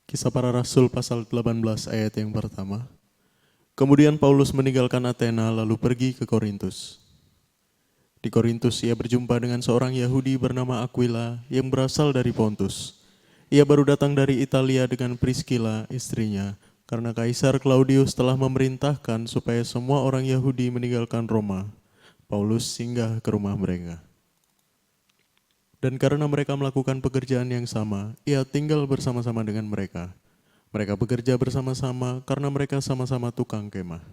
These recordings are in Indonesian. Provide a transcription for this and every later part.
Kisah Para Rasul pasal 18 ayat yang pertama. Kemudian Paulus meninggalkan Athena lalu pergi ke Korintus. Di Korintus ia berjumpa dengan seorang Yahudi bernama Aquila yang berasal dari Pontus. Ia baru datang dari Italia dengan Priscilla istrinya karena Kaisar Claudius telah memerintahkan supaya semua orang Yahudi meninggalkan Roma. Paulus singgah ke rumah mereka. Dan karena mereka melakukan pekerjaan yang sama, ia tinggal bersama-sama dengan mereka. Mereka bekerja bersama-sama karena mereka sama-sama tukang kemah.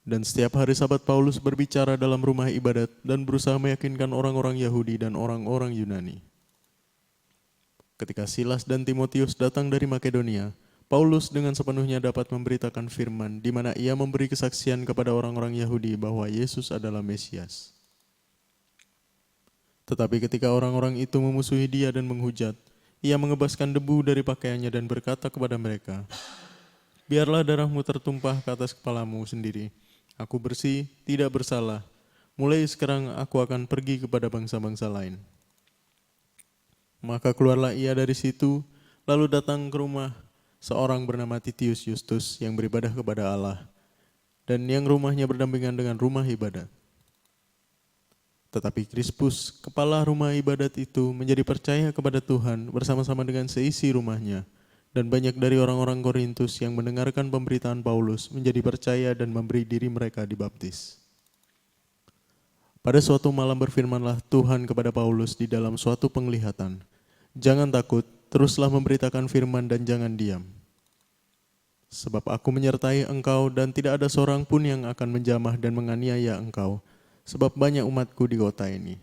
Dan setiap hari Sabat Paulus berbicara dalam rumah ibadat dan berusaha meyakinkan orang-orang Yahudi dan orang-orang Yunani. Ketika Silas dan Timotius datang dari Makedonia, Paulus dengan sepenuhnya dapat memberitakan firman di mana ia memberi kesaksian kepada orang-orang Yahudi bahwa Yesus adalah Mesias. Tetapi ketika orang-orang itu memusuhi dia dan menghujat, ia mengebaskan debu dari pakaiannya dan berkata kepada mereka, "Biarlah darahmu tertumpah ke atas kepalamu sendiri. Aku bersih, tidak bersalah. Mulai sekarang aku akan pergi kepada bangsa-bangsa lain." Maka keluarlah ia dari situ, lalu datang ke rumah seorang bernama Titius Justus yang beribadah kepada Allah, dan yang rumahnya berdampingan dengan rumah ibadat. Tetapi Krispus, kepala rumah ibadat itu menjadi percaya kepada Tuhan bersama-sama dengan seisi rumahnya. Dan banyak dari orang-orang Korintus yang mendengarkan pemberitaan Paulus menjadi percaya dan memberi diri mereka dibaptis. Pada suatu malam berfirmanlah Tuhan kepada Paulus di dalam suatu penglihatan, "Jangan takut, teruslah memberitakan firman dan jangan diam. Sebab aku menyertai engkau dan tidak ada seorang pun yang akan menjamah dan menganiaya engkau, sebab banyak umatku di kota ini."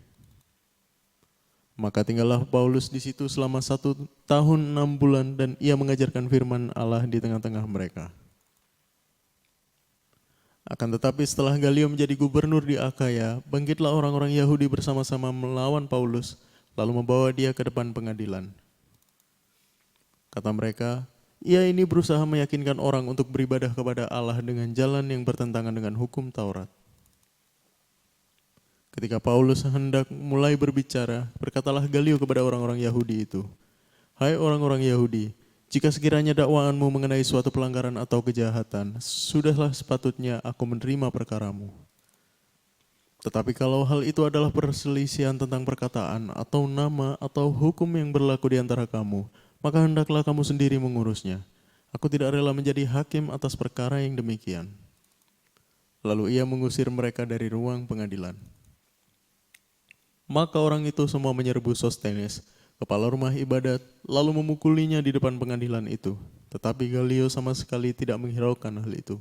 Maka tinggallah Paulus di situ selama 1 tahun 6 bulan dan ia mengajarkan firman Allah di tengah-tengah mereka. Akan tetapi setelah Galio menjadi gubernur di Akaya, bangkitlah orang-orang Yahudi bersama-sama melawan Paulus, lalu membawa dia ke depan pengadilan. Kata mereka, "Ia ini berusaha meyakinkan orang untuk beribadah kepada Allah dengan jalan yang bertentangan dengan hukum Taurat." Ketika Paulus hendak mulai berbicara, berkatalah Galio kepada orang-orang Yahudi itu, "Hai orang-orang Yahudi, jika sekiranya dakwaanmu mengenai suatu pelanggaran atau kejahatan, sudahlah sepatutnya aku menerima perkaramu. Tetapi kalau hal itu adalah perselisihan tentang perkataan atau nama atau hukum yang berlaku di antara kamu, maka hendaklah kamu sendiri mengurusnya. Aku tidak rela menjadi hakim atas perkara yang demikian." Lalu ia mengusir mereka dari ruang pengadilan. Maka orang itu semua menyerbu Sostenes, kepala rumah ibadat, lalu memukulinya di depan pengadilan itu. Tetapi Galio sama sekali tidak menghiraukan hal itu.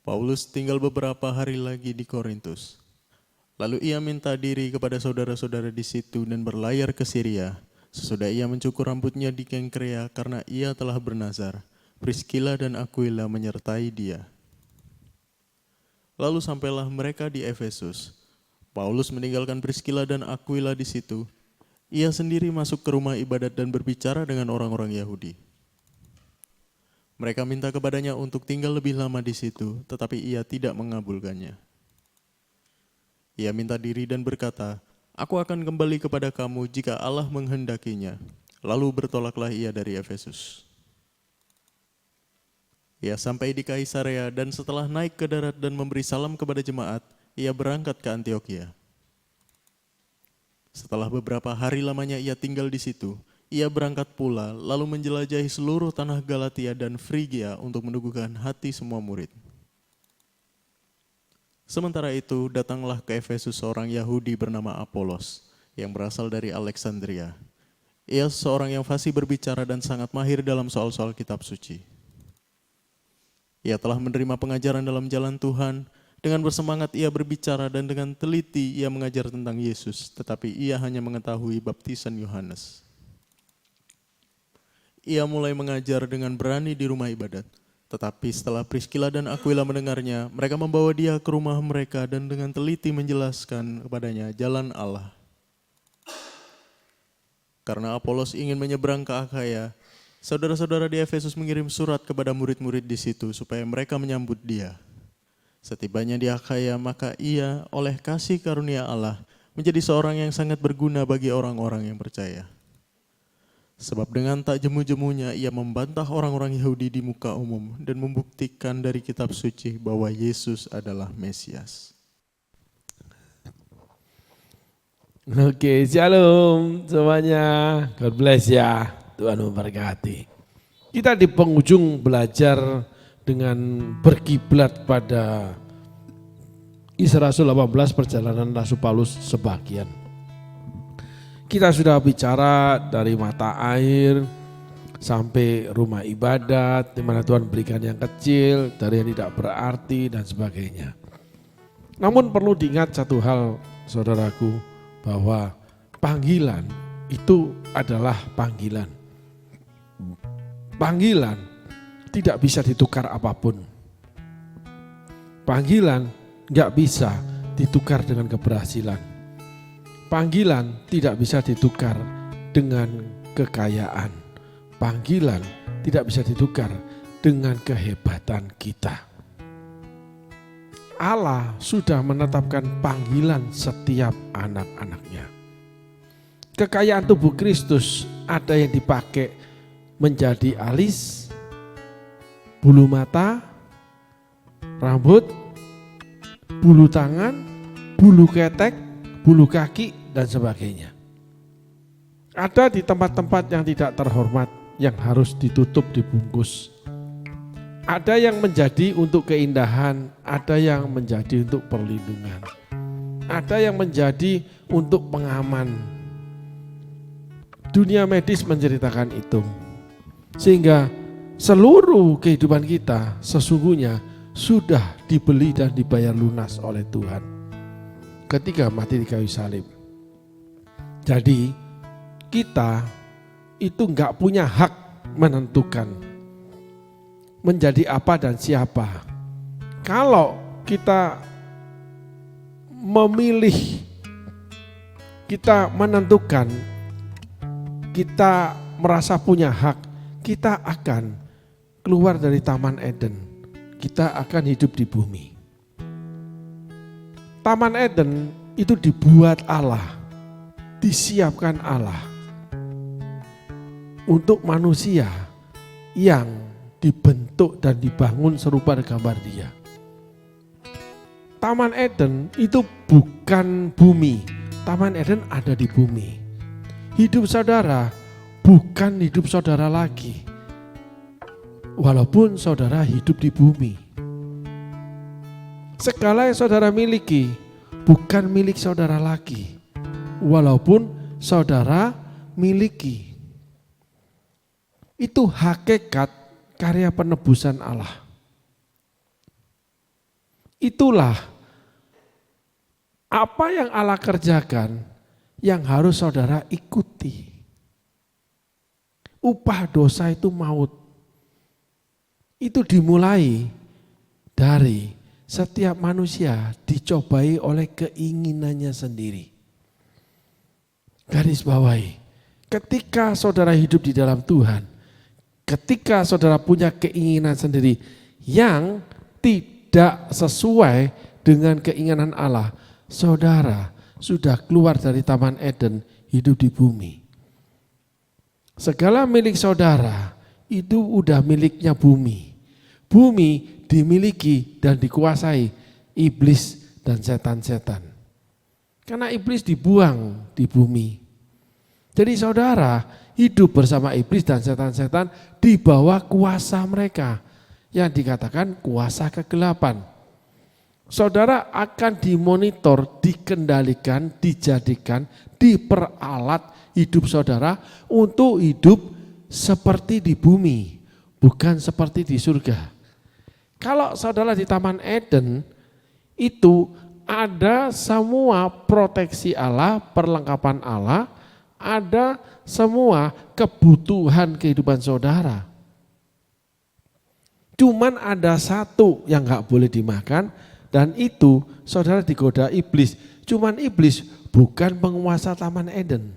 Paulus tinggal beberapa hari lagi di Korintus. Lalu ia minta diri kepada saudara-saudara di situ dan berlayar ke Syria. Sesudah ia mencukur rambutnya di Kengkrea karena ia telah bernazar. Priscilla dan Aquila menyertai dia. Lalu sampailah mereka di Efesus. Paulus meninggalkan Priscilla dan Aquila di situ. Ia sendiri masuk ke rumah ibadat dan berbicara dengan orang-orang Yahudi. Mereka minta kepadanya untuk tinggal lebih lama di situ, tetapi ia tidak mengabulkannya. Ia minta diri dan berkata, "Aku akan kembali kepada kamu jika Allah menghendakinya." Lalu bertolaklah ia dari Efesus. Ia sampai di Kaisarea dan setelah naik ke darat dan memberi salam kepada jemaat, ia berangkat ke Antiokhia. Setelah beberapa hari lamanya ia tinggal di situ, ia berangkat pula lalu menjelajahi seluruh tanah Galatia dan Frigia untuk meneguhkan hati semua murid. Sementara itu datanglah ke Efesus seorang Yahudi bernama Apolos yang berasal dari Alexandria. Ia seorang yang fasih berbicara dan sangat mahir dalam soal-soal kitab suci. Ia telah menerima pengajaran dalam jalan Tuhan. Dengan bersemangat ia berbicara dan dengan teliti ia mengajar tentang Yesus, tetapi ia hanya mengetahui baptisan Yohanes. Ia mulai mengajar dengan berani di rumah ibadat, tetapi setelah Priscilla dan Aquila mendengarnya, mereka membawa dia ke rumah mereka dan dengan teliti menjelaskan kepadanya jalan Allah. Karena Apolos ingin menyeberang ke Akhaya, saudara-saudara di Efesus mengirim surat kepada murid-murid di situ supaya mereka menyambut dia. Setibanya di Akhaya, maka ia oleh kasih karunia Allah menjadi seorang yang sangat berguna bagi orang-orang yang percaya. Sebab dengan tak jemu-jemunya ia membantah orang-orang Yahudi di muka umum dan membuktikan dari kitab suci bahwa Yesus adalah Mesias. Oke, shalom semuanya. God bless ya. Tuhan memberkati. Kita di penghujung belajar dengan berkiblat pada Kisah Rasul 18, perjalanan Rasul Paulus sebagian. Kita sudah bicara dari mata air sampai rumah ibadat, di mana Tuhan berikan yang kecil, dari yang tidak berarti dan sebagainya. Namun perlu diingat satu hal, saudaraku, bahwa panggilan itu adalah panggilan. Panggilan tidak bisa ditukar apapun. Panggilan nggak bisa ditukar dengan keberhasilan. Panggilan tidak bisa ditukar dengan kekayaan. Panggilan tidak bisa ditukar dengan kehebatan kita. Allah sudah menetapkan panggilan setiap anak-anaknya. Kekayaan tubuh Kristus ada yang dipakai menjadi alis, bulu mata, rambut, bulu tangan, bulu ketek, bulu kaki, dan sebagainya. Ada di tempat-tempat yang tidak terhormat yang harus ditutup, dibungkus. Ada yang menjadi untuk keindahan, ada yang menjadi untuk perlindungan. Ada yang menjadi untuk pengaman. Dunia medis menceritakan itu. Sehingga seluruh kehidupan kita sesungguhnya sudah dibeli dan dibayar lunas oleh Tuhan ketika mati di kayu salib. Jadi kita itu enggak punya hak menentukan menjadi apa dan siapa. Kalau kita memilih, kita menentukan, kita merasa punya hak, kita akan keluar dari Taman Eden. Kita akan hidup di bumi. Taman Eden itu dibuat Allah, disiapkan Allah untuk manusia yang dibentuk dan dibangun serupa gambar Dia. Taman Eden itu bukan bumi. Taman Eden ada di bumi. Hidup saudara bukan hidup saudara lagi. Walaupun saudara hidup di bumi. Segala yang saudara miliki bukan milik saudara lagi. Walaupun saudara miliki. Itu hakikat karya penebusan Allah. Itulah apa yang Allah kerjakan yang harus saudara ikuti. Upah dosa itu maut. Itu dimulai dari setiap manusia dicobai oleh keinginannya sendiri. Garis bawahi, ketika saudara hidup di dalam Tuhan, ketika saudara punya keinginan sendiri yang tidak sesuai dengan keinginan Allah, saudara sudah keluar dari Taman Eden, hidup di bumi. Segala milik saudara itu udah miliknya bumi. Bumi dimiliki dan dikuasai iblis dan setan-setan. Karena iblis dibuang di bumi. Jadi saudara hidup bersama iblis dan setan-setan di bawah kuasa mereka. Yang dikatakan kuasa kegelapan. Saudara akan dimonitor, dikendalikan, dijadikan, diperalat hidup saudara untuk hidup seperti di bumi. Bukan seperti di surga. Kalau saudara di Taman Eden, itu ada semua proteksi Allah, perlengkapan Allah, ada semua kebutuhan kehidupan saudara. Cuman ada satu yang gak boleh dimakan, dan itu saudara digoda iblis. Cuman iblis bukan penguasa Taman Eden.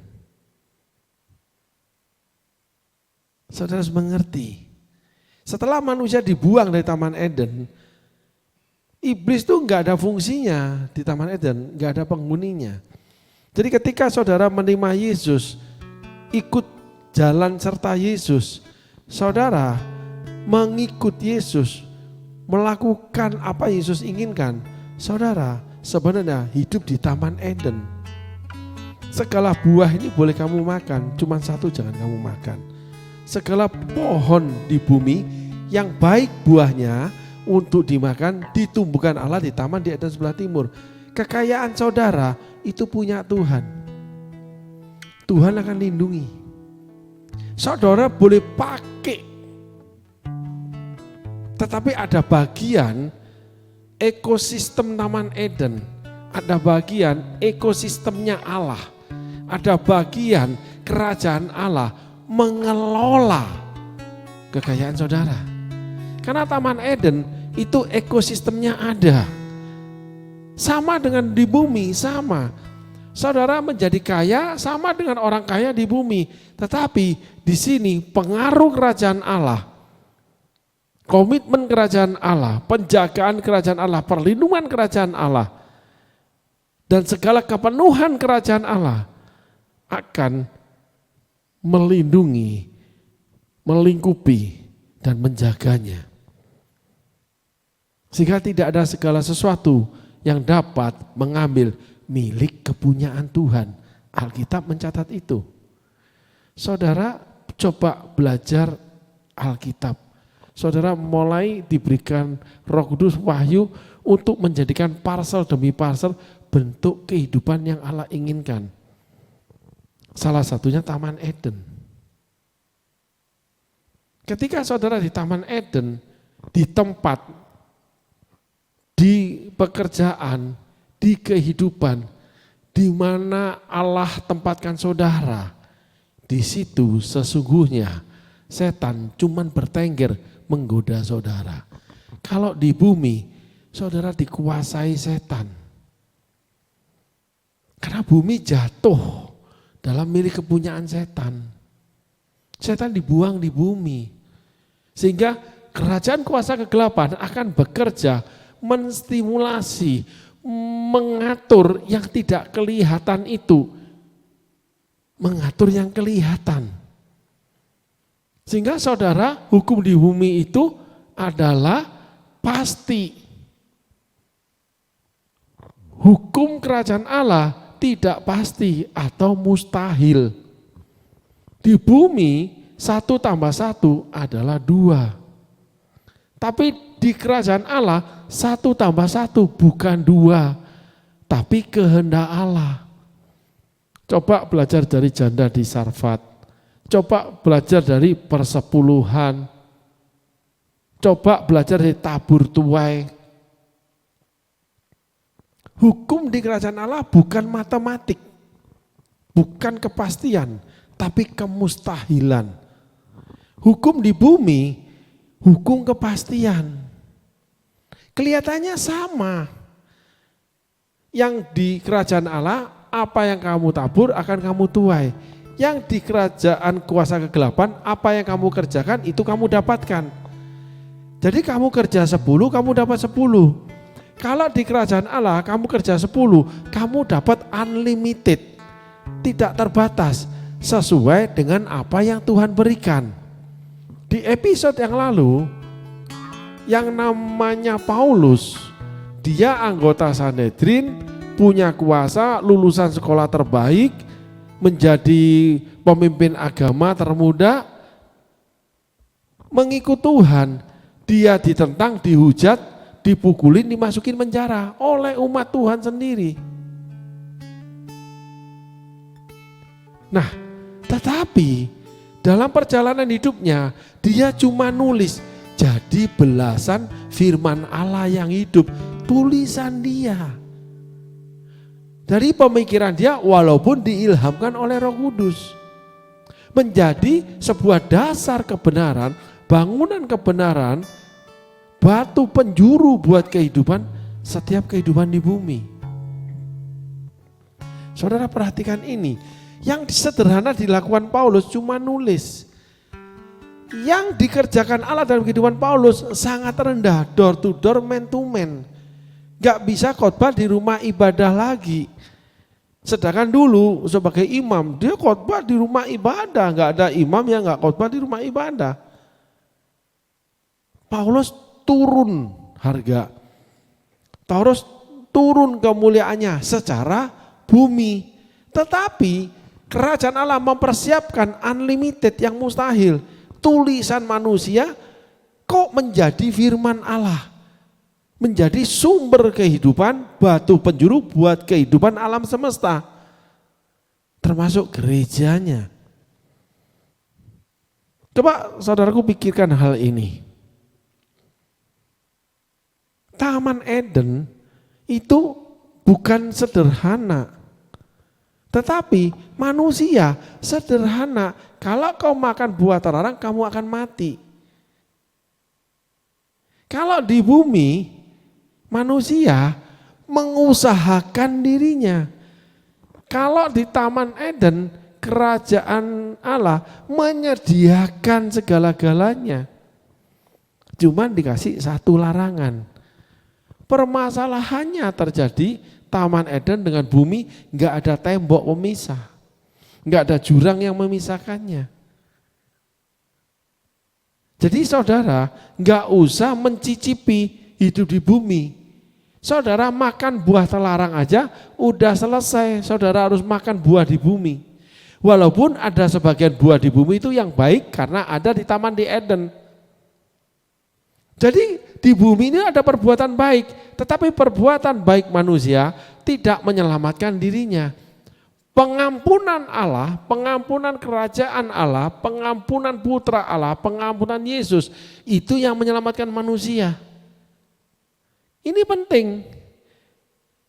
Saudara harus mengerti. Setelah manusia dibuang dari Taman Eden, iblis itu enggak ada fungsinya di Taman Eden, enggak ada penghuninya. Jadi ketika saudara menerima Yesus, ikut jalan serta Yesus, saudara mengikut Yesus, melakukan apa Yesus inginkan, saudara sebenarnya hidup di Taman Eden. Segala buah ini boleh kamu makan, cuma satu jangan kamu makan. Segala pohon di bumi yang baik buahnya untuk dimakan ditumbuhkan Allah di taman di Eden sebelah timur. Kekayaan saudara itu punya Tuhan. Tuhan akan lindungi. Saudara boleh pakai, tetapi ada bagian ekosistem Taman Eden, ada bagian ekosistemnya Allah, ada bagian kerajaan Allah mengelola kekayaan saudara. Karena Taman Eden itu ekosistemnya ada. Sama dengan di bumi, sama. Saudara menjadi kaya sama dengan orang kaya di bumi. Tetapi di sini pengaruh kerajaan Allah, komitmen kerajaan Allah, penjagaan kerajaan Allah, perlindungan kerajaan Allah, dan segala kepenuhan kerajaan Allah akan melindungi, melingkupi, dan menjaganya. Sehingga tidak ada segala sesuatu yang dapat mengambil milik kepunyaan Tuhan. Alkitab mencatat itu. Saudara coba belajar Alkitab. Saudara mulai diberikan Roh Kudus wahyu untuk menjadikan parsel demi parsel bentuk kehidupan yang Allah inginkan. Salah satunya Taman Eden. Ketika saudara di Taman Eden, di tempat, di pekerjaan, di kehidupan, di mana Allah tempatkan saudara, di situ sesungguhnya setan cuman bertengger menggoda saudara. Kalau di bumi, saudara dikuasai setan. Karena bumi jatuh dalam milik kepunyaan setan. Setan dibuang di bumi. Sehingga kerajaan kuasa kegelapan akan bekerja menstimulasi, mengatur yang tidak kelihatan itu. Mengatur yang kelihatan. Sehingga saudara, hukum di bumi itu adalah pasti. Hukum kerajaan Allah tidak pasti atau mustahil. Di bumi 1 tambah 1 adalah 2. Tapi di kerajaan Allah 1 tambah 1 bukan 2, tapi kehendak Allah. Coba belajar dari janda di Sarfat. Coba belajar dari persepuluhan. Coba belajar dari tabur tuai. Hukum di kerajaan Allah bukan matematik, bukan kepastian, tapi kemustahilan. Hukum di bumi, hukum kepastian. Kelihatannya sama. Yang di kerajaan Allah, apa yang kamu tabur akan kamu tuai. Yang di kerajaan kuasa kegelapan, apa yang kamu kerjakan itu kamu dapatkan. Jadi kamu kerja 10, kamu dapat 10. Kalau di kerajaan Allah kamu kerja 10, kamu dapat unlimited, tidak terbatas, sesuai dengan apa yang Tuhan berikan. Di episode yang lalu, yang namanya Paulus, dia anggota Sanhedrin, punya kuasa, lulusan sekolah terbaik, menjadi pemimpin agama termuda, mengikut Tuhan. Dia ditentang, dihujat, dipukulin, dimasukin penjara oleh umat Tuhan sendiri. Nah, tetapi dalam perjalanan hidupnya, dia cuma nulis jadi belasan firman Allah yang hidup, tulisan dia. Dari pemikiran dia walaupun diilhamkan oleh Roh Kudus. Menjadi sebuah dasar kebenaran, bangunan kebenaran, batu penjuru buat kehidupan, setiap kehidupan di bumi. Saudara perhatikan ini, yang sederhana dilakukan Paulus cuma nulis. Yang dikerjakan Allah dalam kehidupan Paulus sangat rendah, door to door, man to man. Gak bisa khotbah di rumah ibadah lagi. Sedangkan dulu sebagai imam, dia khotbah di rumah ibadah, nggak ada imam yang nggak khotbah di rumah ibadah. Paulus turun harga, Paulus turun kemuliaannya secara bumi. Tetapi kerajaan Allah mempersiapkan unlimited yang mustahil. Tulisan manusia kok menjadi firman Allah. Menjadi sumber kehidupan, batu penjuru buat kehidupan alam semesta. Termasuk gerejanya. Coba saudaraku pikirkan hal ini. Taman Eden itu bukan sederhana. Tetapi manusia sederhana. Kalau kau makan buah terlarang, kamu akan mati. Kalau di bumi, manusia mengusahakan dirinya. Kalau di Taman Eden, kerajaan Allah menyediakan segala-galanya. Cuman dikasih satu larangan. Permasalahannya terjadi Taman Eden dengan bumi nggak ada tembok pemisah. Nggak ada jurang yang memisahkannya. Jadi saudara nggak usah mencicipi hidup di bumi. Saudara makan buah terlarang aja udah selesai, saudara harus makan buah di bumi. Walaupun ada sebagian buah di bumi itu yang baik karena ada di taman di Eden. Jadi di bumi ini ada perbuatan baik, tetapi perbuatan baik manusia tidak menyelamatkan dirinya. Pengampunan Allah, pengampunan kerajaan Allah, pengampunan putra Allah, pengampunan Yesus, itu yang menyelamatkan manusia. Ini penting.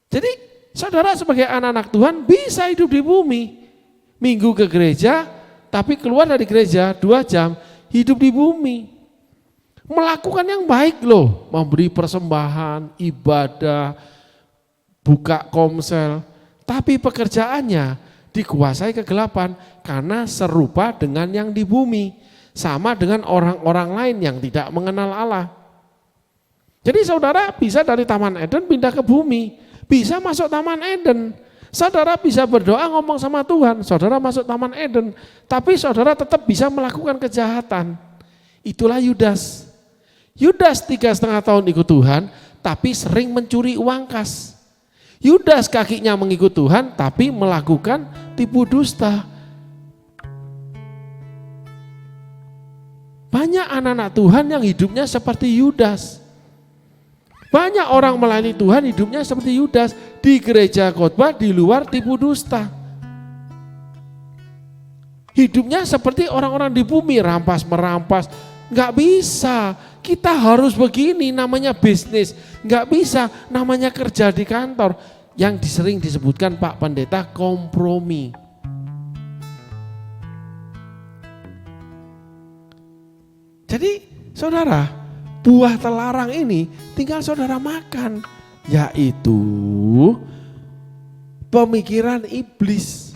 Jadi saudara sebagai anak-anak Tuhan bisa hidup di bumi. Minggu ke gereja, tapi keluar dari gereja 2 jam, hidup di bumi. Melakukan yang baik loh, memberi persembahan, ibadah, buka komsel. Tapi pekerjaannya dikuasai kegelapan karena serupa dengan yang di bumi. Sama dengan orang-orang lain yang tidak mengenal Allah. Jadi saudara bisa dari Taman Eden pindah ke bumi. Bisa masuk Taman Eden. Saudara bisa berdoa ngomong sama Tuhan. Saudara masuk Taman Eden. Tapi saudara tetap bisa melakukan kejahatan. Itulah Yudas. Yudas 3,5 tahun ikut Tuhan. Tapi sering mencuri uang kas. Yudas kakinya mengikut Tuhan tapi melakukan tipu dusta. Banyak anak-anak Tuhan yang hidupnya seperti Yudas. Banyak orang melayani Tuhan hidupnya seperti Yudas. Di gereja khotbah, di luar tipu dusta. Hidupnya seperti orang-orang di bumi, rampas-merampas. Nggak bisa, kita harus begini, namanya bisnis. Nggak bisa, namanya kerja di kantor. Yang sering disebutkan Pak Pendeta kompromi. Jadi saudara, buah terlarang ini tinggal saudara makan. Yaitu pemikiran iblis.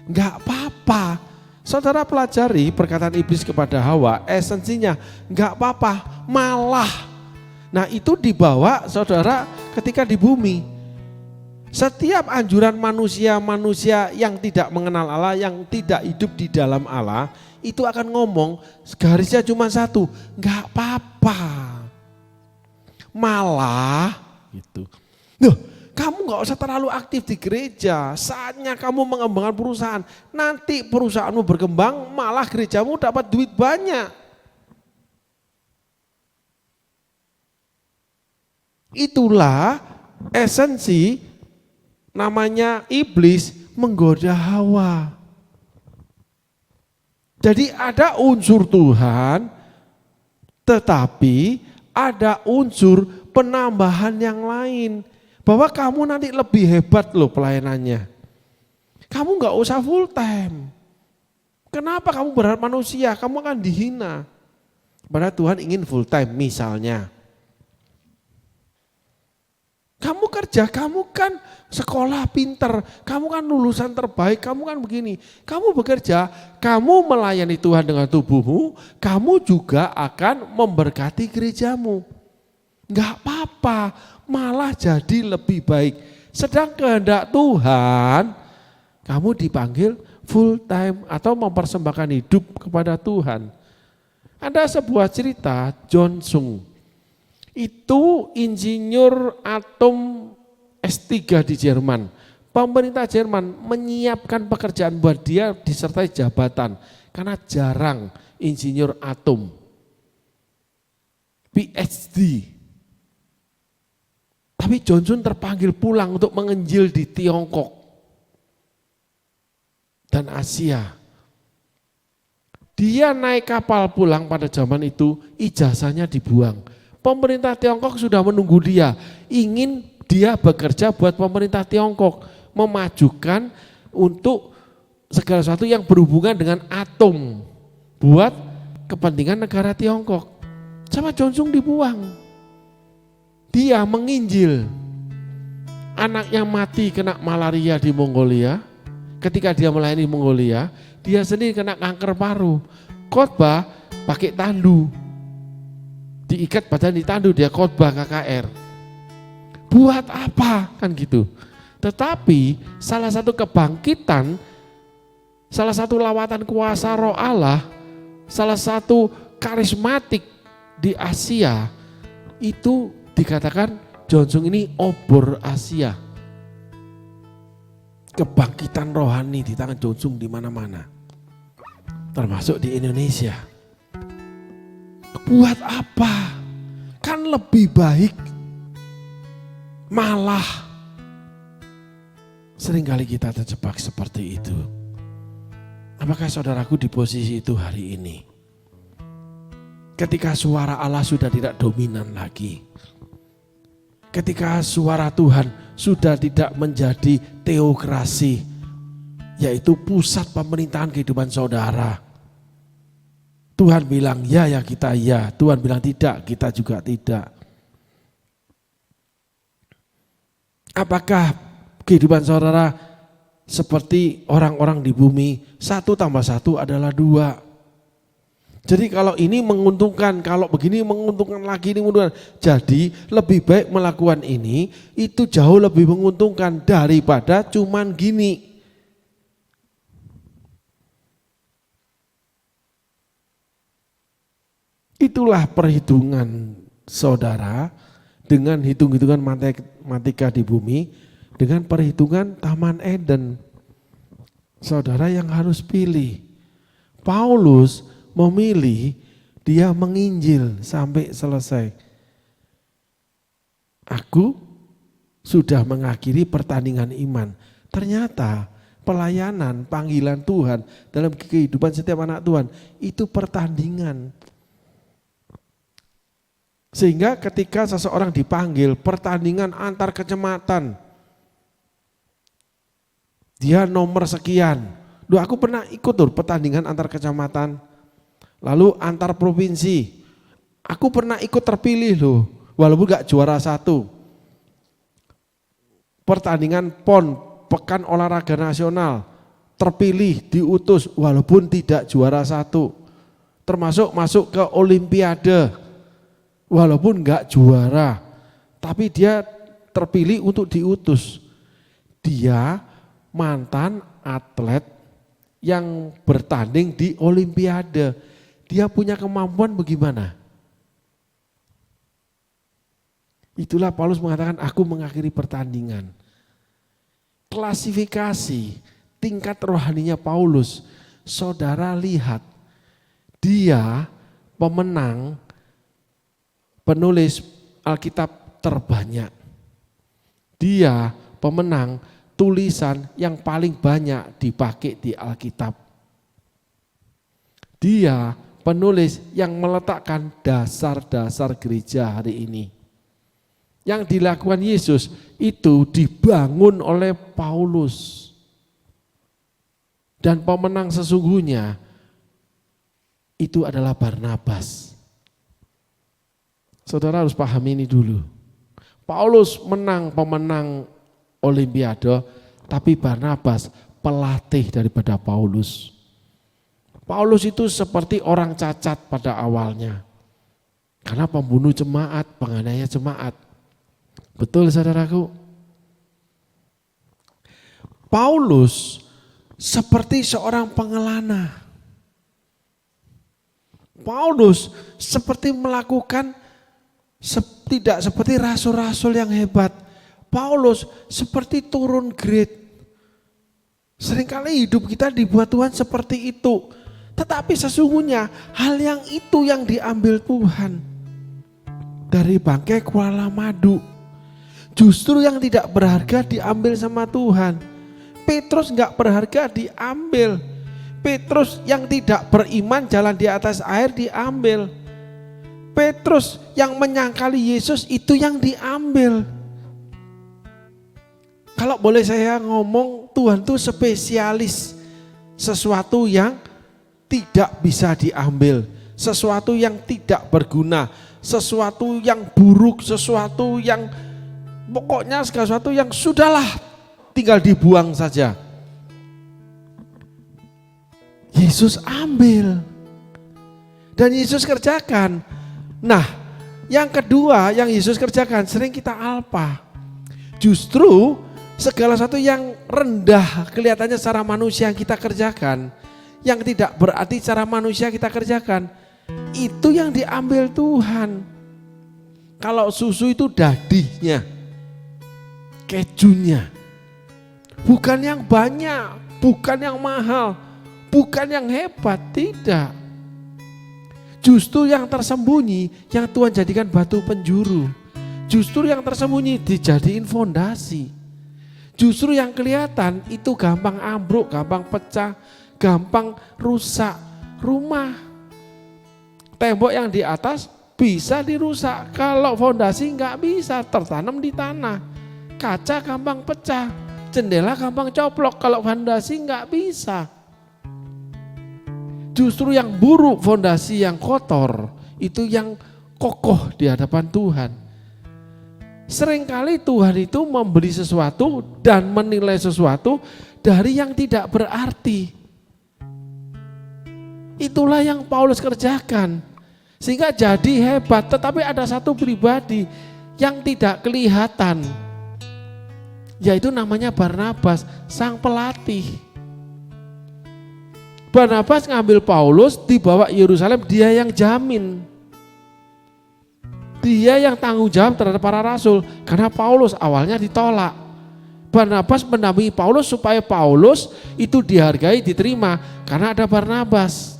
Nggak apa-apa. Saudara pelajari perkataan iblis kepada Hawa, esensinya nggak apa-apa, malah. Nah itu dibawa saudara ketika di bumi. Setiap anjuran manusia-manusia yang tidak mengenal Allah, yang tidak hidup di dalam Allah, itu akan ngomong garisnya cuma satu, nggak apa-apa, malah gitu. Loh, kamu nggak usah terlalu aktif di gereja, saatnya kamu mengembangkan perusahaan. Nanti perusahaanmu berkembang, malah gerejamu dapat duit banyak. Itulah esensi namanya iblis menggoda Hawa. Jadi ada unsur Tuhan, tetapi ada unsur penambahan yang lain. Bahwa kamu nanti lebih hebat loh pelayanannya. Kamu gak usah full time. Kenapa kamu berharap manusia? Kamu akan dihina. Padahal Tuhan ingin full time misalnya. Kamu kerja, kamu kan sekolah pinter, kamu kan lulusan terbaik, kamu kan begini. Kamu bekerja, kamu melayani Tuhan dengan tubuhmu, kamu juga akan memberkati gerejamu. Enggak apa-apa, malah jadi lebih baik. Sedang kehendak Tuhan, kamu dipanggil full time atau mempersembahkan hidup kepada Tuhan. Ada sebuah cerita, John Sung. Itu insinyur atom S3 di Jerman. Pemerintah Jerman menyiapkan pekerjaan buat dia disertai jabatan. Karena jarang insinyur atom. PhD. Tapi Johnson terpanggil pulang untuk menginjil di Tiongkok dan Asia. Dia naik kapal pulang pada zaman itu, ijazahnya dibuang. Pemerintah Tiongkok sudah menunggu dia, ingin dia bekerja buat pemerintah Tiongkok, memajukan untuk segala sesuatu yang berhubungan dengan atom, buat kepentingan negara Tiongkok. Sama Johnson dibuang. Dia menginjil. Anaknya mati kena malaria di Mongolia. Ketika dia melayani Mongolia, dia sendiri kena kanker paru. Khotbah pakai tandu. Diikat badan di tandu, dia khotbah KKR. Buat apa? Kan gitu. Tetapi salah satu kebangkitan, salah satu lawatan kuasa roh Allah, salah satu karismatik di Asia, itu dikatakan Johnson ini obor Asia. Kebangkitan rohani di tangan Johnson di mana-mana. Termasuk di Indonesia. Buat apa? Kan lebih baik. Malah seringkali kita terjebak seperti itu. Apakah saudaraku di posisi itu hari ini? Ketika suara Allah sudah tidak dominan lagi. Ketika suara Tuhan sudah tidak menjadi teokrasi, yaitu pusat pemerintahan kehidupan saudara. Tuhan bilang ya, ya kita ya. Tuhan bilang tidak, kita juga tidak. Apakah kehidupan saudara seperti orang-orang di bumi, 1 tambah 1 adalah 2. Jadi kalau ini menguntungkan, kalau begini menguntungkan lagi, ini menguntungkan. Jadi lebih baik melakukan ini, itu jauh lebih menguntungkan daripada cuman gini. Itulah perhitungan saudara dengan hitung-hitungan matematika di bumi, dengan perhitungan Taman Eden. Saudara yang harus pilih. Paulus memilih, dia menginjil sampai selesai. Aku sudah mengakhiri pertandingan iman. Ternyata pelayanan, panggilan Tuhan dalam kehidupan setiap anak Tuhan itu pertandingan. Sehingga ketika seseorang dipanggil pertandingan antar kecamatan, dia nomor sekian. Duh, aku pernah ikut tuh pertandingan antar kecamatan. Lalu antar provinsi, aku pernah ikut terpilih loh, walaupun gak juara 1. Pertandingan PON, Pekan Olahraga Nasional, terpilih, diutus, walaupun tidak juara 1. Termasuk masuk ke Olimpiade, walaupun gak juara, tapi dia terpilih untuk diutus. Dia mantan atlet yang bertanding di Olimpiade. Dia punya kemampuan bagaimana? Itulah Paulus mengatakan, aku mengakhiri pertandingan. Klasifikasi tingkat rohaninya Paulus, saudara lihat, dia pemenang penulis Alkitab terbanyak. Dia pemenang tulisan yang paling banyak dipakai di Alkitab. Dia penulis yang meletakkan dasar-dasar gereja hari ini. Yang dilakukan Yesus itu dibangun oleh Paulus. Dan pemenang sesungguhnya itu adalah Barnabas. Saudara harus pahami ini dulu. Paulus pemenang Olimpiade, tapi Barnabas pelatih daripada Paulus. Paulus itu seperti orang cacat pada awalnya. Karena pembunuh jemaat, penganiaya jemaat. Betul saudaraku? Paulus seperti seorang pengelana. Paulus seperti melakukan tidak seperti rasul-rasul yang hebat. Paulus seperti turun grade. Seringkali hidup kita dibuat Tuhan seperti itu. Tetapi sesungguhnya hal yang itu yang diambil Tuhan. Dari bangkai Kuala Madu. Justru yang tidak berharga diambil sama Tuhan. Petrus gak berharga diambil. Petrus yang tidak beriman jalan di atas air diambil. Petrus yang menyangkali Yesus itu yang diambil. Kalau boleh saya ngomong, Tuhan itu spesialis sesuatu yang tidak bisa diambil, sesuatu yang tidak berguna, sesuatu yang buruk, sesuatu yang pokoknya segala sesuatu yang sudahlah tinggal dibuang saja. Yesus ambil dan Yesus kerjakan. Nah, yang kedua yang Yesus kerjakan sering kita alpa. Justru segala sesuatu yang rendah kelihatannya secara manusia yang kita kerjakan, yang tidak berarti secara manusia kita kerjakan, itu yang diambil Tuhan. Kalau susu itu dadihnya, kejunya, bukan yang banyak, bukan yang mahal, bukan yang hebat, tidak. Justru yang tersembunyi yang Tuhan jadikan batu penjuru. Justru yang tersembunyi dijadiin fondasi. Justru yang kelihatan itu gampang ambruk, gampang pecah, gampang rusak. Rumah, tembok yang di atas bisa dirusak. Kalau fondasi nggak bisa, tertanam di tanah. Kaca gampang pecah, jendela gampang coplok. Kalau fondasi nggak bisa. Justru yang buruk, fondasi yang kotor, itu yang kokoh di hadapan Tuhan. Seringkali Tuhan itu memberi sesuatu dan menilai sesuatu dari yang tidak berarti. Itulah yang Paulus kerjakan. Sehingga jadi hebat, tetapi ada satu pribadi yang tidak kelihatan. Yaitu namanya Barnabas, sang pelatih. Barnabas ngambil Paulus, dibawa Yerusalem, dia yang jamin. Dia yang tanggung jawab terhadap para rasul, karena Paulus awalnya ditolak. Barnabas mendampingi Paulus supaya Paulus itu dihargai, diterima, karena ada Barnabas.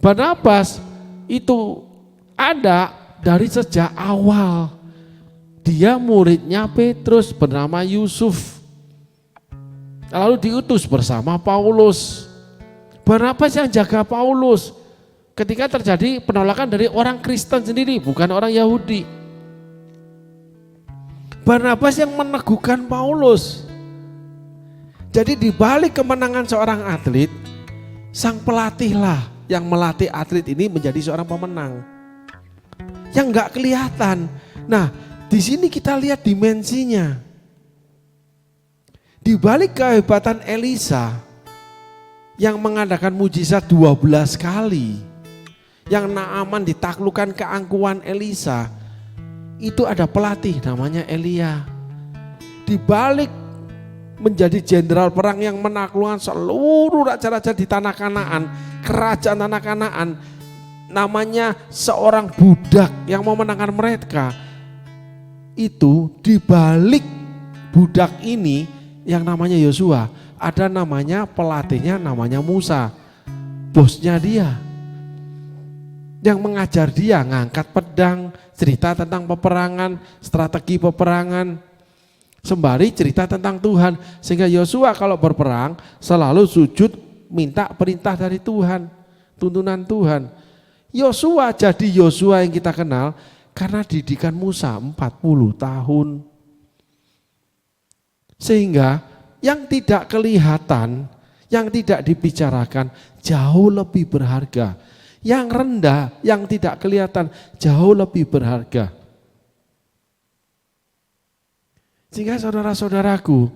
Barnabas itu ada dari sejak awal. Dia muridnya Petrus bernama Yusuf. Lalu diutus bersama Paulus. Barnabas yang jaga Paulus ketika terjadi penolakan dari orang Kristen sendiri, bukan orang Yahudi. Barnabas yang meneguhkan Paulus. Jadi di balik kemenangan seorang atlet, sang pelatihlah yang melatih atlet ini menjadi seorang pemenang. Yang nggak kelihatan. Nah, di sini kita lihat dimensinya. Di balik kehebatan Elisa yang mengadakan mujizat 12 kali, yang Naaman ditaklukkan keangkuhan Elisa, itu ada pelatih namanya Elia. Di balik menjadi jenderal perang yang menaklukkan seluruh raja-raja di tanah Kanaan, kerajaan tanah Kanaan, namanya seorang budak yang memenangkan mereka. Itu di balik budak ini yang namanya Yosua, ada namanya pelatihnya namanya Musa, bosnya dia. Yang mengajar dia ngangkat pedang, cerita tentang peperangan, strategi peperangan, sembari cerita tentang Tuhan. Sehingga Yosua kalau berperang selalu sujud minta perintah dari Tuhan, tuntunan Tuhan. Yosua jadi Yosua yang kita kenal karena didikan Musa 40 tahun. Sehingga yang tidak kelihatan, yang tidak dibicarakan jauh lebih berharga. Yang rendah, yang tidak kelihatan jauh lebih berharga. Sehingga saudara-saudaraku,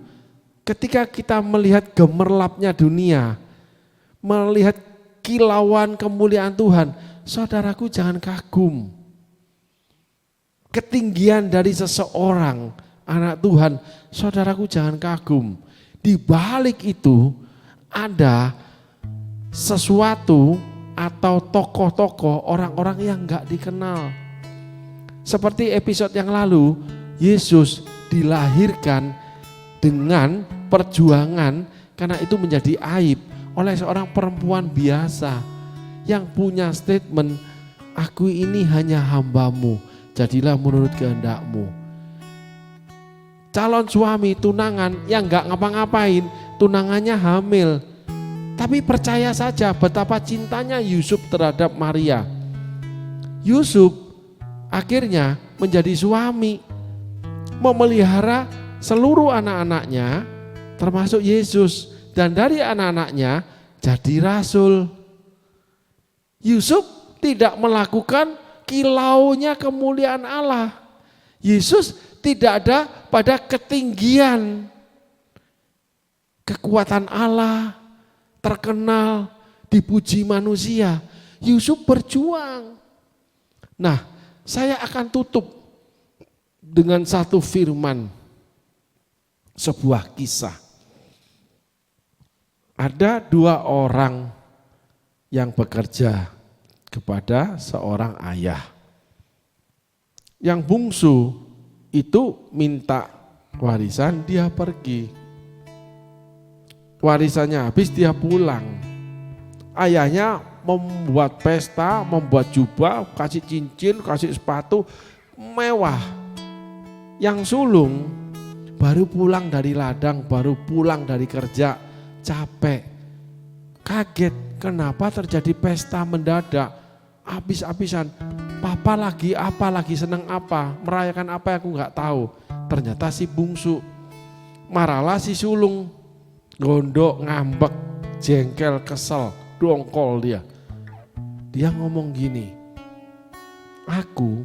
ketika kita melihat gemerlapnya dunia, melihat kilauan kemuliaan Tuhan, saudaraku jangan kagum. Ketinggian dari seseorang, anak Tuhan, saudaraku jangan kagum. Di balik itu ada sesuatu atau tokoh-tokoh orang-orang yang enggak dikenal. Seperti episode yang lalu, Yesus dilahirkan dengan perjuangan karena itu menjadi aib oleh seorang perempuan biasa yang punya statement, aku ini hanya hambamu, jadilah menurut kehendakmu. Calon suami tunangan yang gak ngapa-ngapain, tunangannya hamil. Tapi percaya saja betapa cintanya Yusuf terhadap Maria. Yusuf akhirnya menjadi suami, memelihara seluruh anak-anaknya termasuk Yesus. Dan dari anak-anaknya jadi rasul. Yusuf tidak melakukan kilaunya kemuliaan Allah. Yesus tidak ada pada ketinggian kekuatan Allah, terkenal, dipuji manusia. Yusuf berjuang. Nah, saya akan tutup dengan satu firman, sebuah kisah. Ada dua orang yang bekerja kepada seorang ayah. Yang bungsu itu minta warisan, dia pergi. Warisannya habis, dia pulang. Ayahnya membuat pesta, membuat jubah, kasih cincin, kasih sepatu, mewah. Yang sulung baru pulang dari ladang, baru pulang dari kerja, capek, kaget. Kenapa terjadi pesta mendadak, habis-habisan. Papa lagi apa, lagi seneng apa, merayakan apa yang aku gak tahu. Ternyata si bungsu, marahlah si sulung, gondok, ngambek, jengkel, kesel, dongkol dia. Dia ngomong gini, aku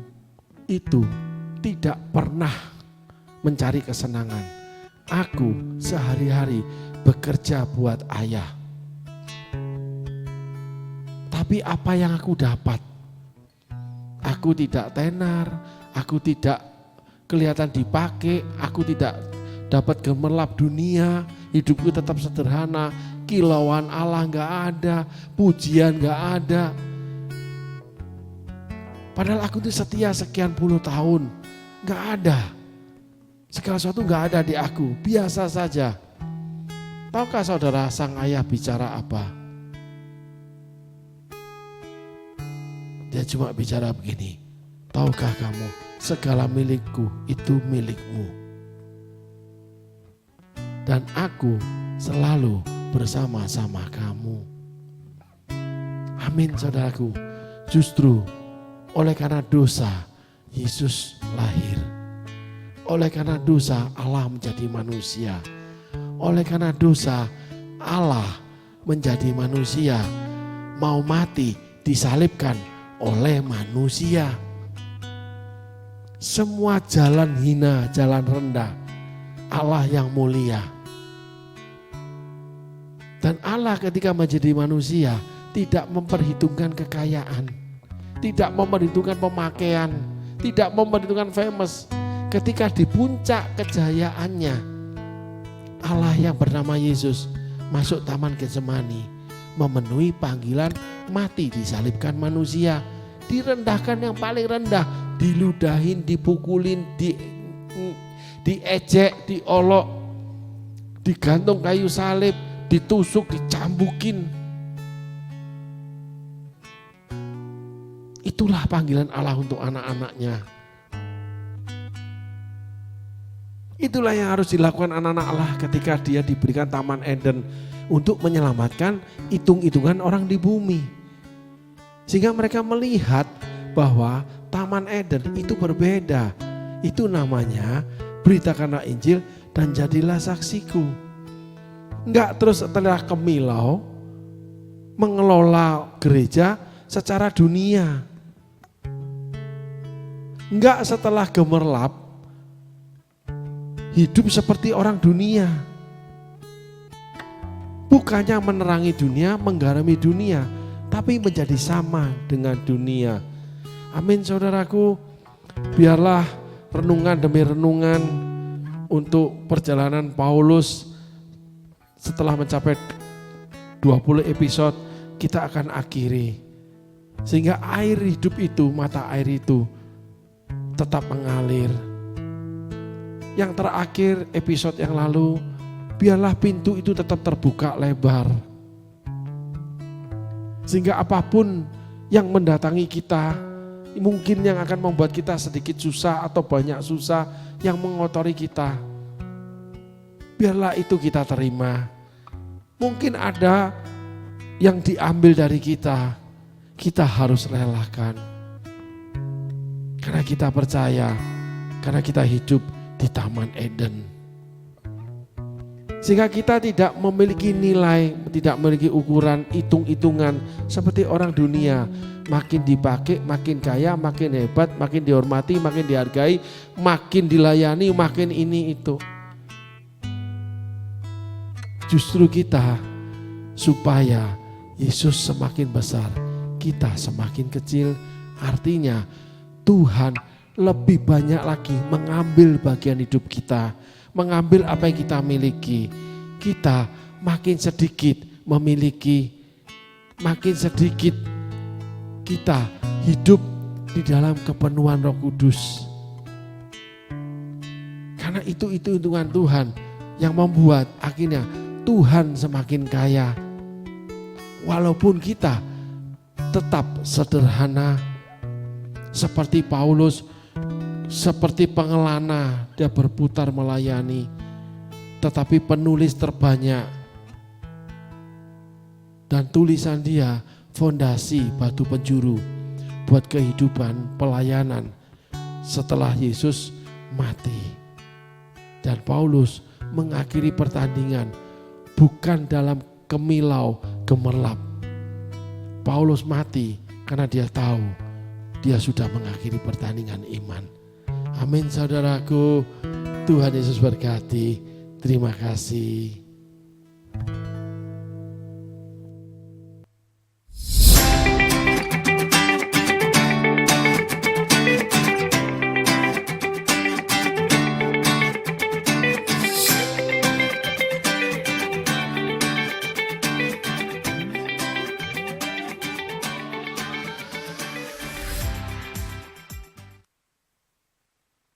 itu tidak pernah mencari kesenangan. Aku sehari-hari bekerja buat ayah. Tapi apa yang aku dapat? Aku tidak tenar, aku tidak kelihatan dipakai, aku tidak dapat gemerlap dunia, hidupku tetap sederhana, kilauan Allah gak ada, pujian gak ada. Padahal aku itu setia sekian puluh tahun, gak ada. Segala sesuatu gak ada di aku, biasa saja. Tahukah saudara sang ayah bicara apa? Dia cuma bicara begini, tahukah kamu segala milikku itu milikmu. Dan aku selalu bersama-sama kamu. Amin saudaraku. Justru oleh karena dosa Yesus lahir. Oleh karena dosa Allah menjadi manusia. Oleh karena dosa Allah menjadi manusia. Mau mati disalibkan oleh manusia. Semua jalan hina, jalan rendah, Allah yang mulia. Dan Allah ketika menjadi manusia tidak memperhitungkan kekayaan, tidak memperhitungkan pemakaian, tidak memperhitungkan famous. Ketika di puncak kejayaannya, Allah yang bernama Yesus masuk taman Getsemani, memenuhi panggilan mati disalibkan manusia, direndahkan yang paling rendah, diludahin, dipukulin, diejek, diolok, digantung kayu salib, ditusuk, dicambukin. Itulah panggilan Allah untuk anak-anaknya. Itulah yang harus dilakukan anak-anak Allah ketika dia diberikan Taman Eden untuk menyelamatkan hitung-hitungan orang di bumi. Sehingga mereka melihat bahwa Taman Eden itu berbeda. Itu namanya beritakanlah Injil dan jadilah saksiku. Enggak terus setelah kemilau mengelola gereja secara dunia. Enggak setelah gemerlap hidup seperti orang dunia. Bukannya menerangi dunia, menggarami dunia, tapi menjadi sama dengan dunia. Amin saudaraku, biarlah renungan demi renungan untuk perjalanan Paulus setelah mencapai 20 episode kita akan akhiri. Sehingga air hidup itu, mata air itu tetap mengalir. Yang terakhir episode yang lalu, biarlah pintu itu tetap terbuka lebar. Sehingga apapun yang mendatangi kita, mungkin yang akan membuat kita sedikit susah atau banyak susah, yang mengotori kita, biarlah itu kita terima. Mungkin ada yang diambil dari kita, kita harus relakan. Karena kita percaya, karena kita hidup di Taman Eden. Sehingga kita tidak memiliki nilai, tidak memiliki ukuran, hitung-hitungan seperti orang dunia. Makin dipakai, makin kaya, makin hebat, makin dihormati, makin dihargai, makin dilayani, makin ini itu. Justru kita supaya Yesus semakin besar, kita semakin kecil. Artinya Tuhan lebih banyak lagi mengambil bagian hidup kita, mengambil apa yang kita miliki. Kita makin sedikit memiliki, makin sedikit kita hidup di dalam kepenuhan Roh Kudus. Karena itu hitungan Tuhan yang membuat akhirnya Tuhan semakin kaya. Walaupun kita tetap sederhana seperti Paulus, seperti pengelana, dia berputar melayani. Tetapi penulis terbanyak dan tulisan dia fondasi batu penjuru buat kehidupan pelayanan setelah Yesus mati. Dan Paulus mengakhiri pertandingan bukan dalam kemilau gemerlap. Paulus mati karena dia tahu dia sudah mengakhiri pertandingan iman. Amin saudaraku, Tuhan Yesus berkati. Terima kasih.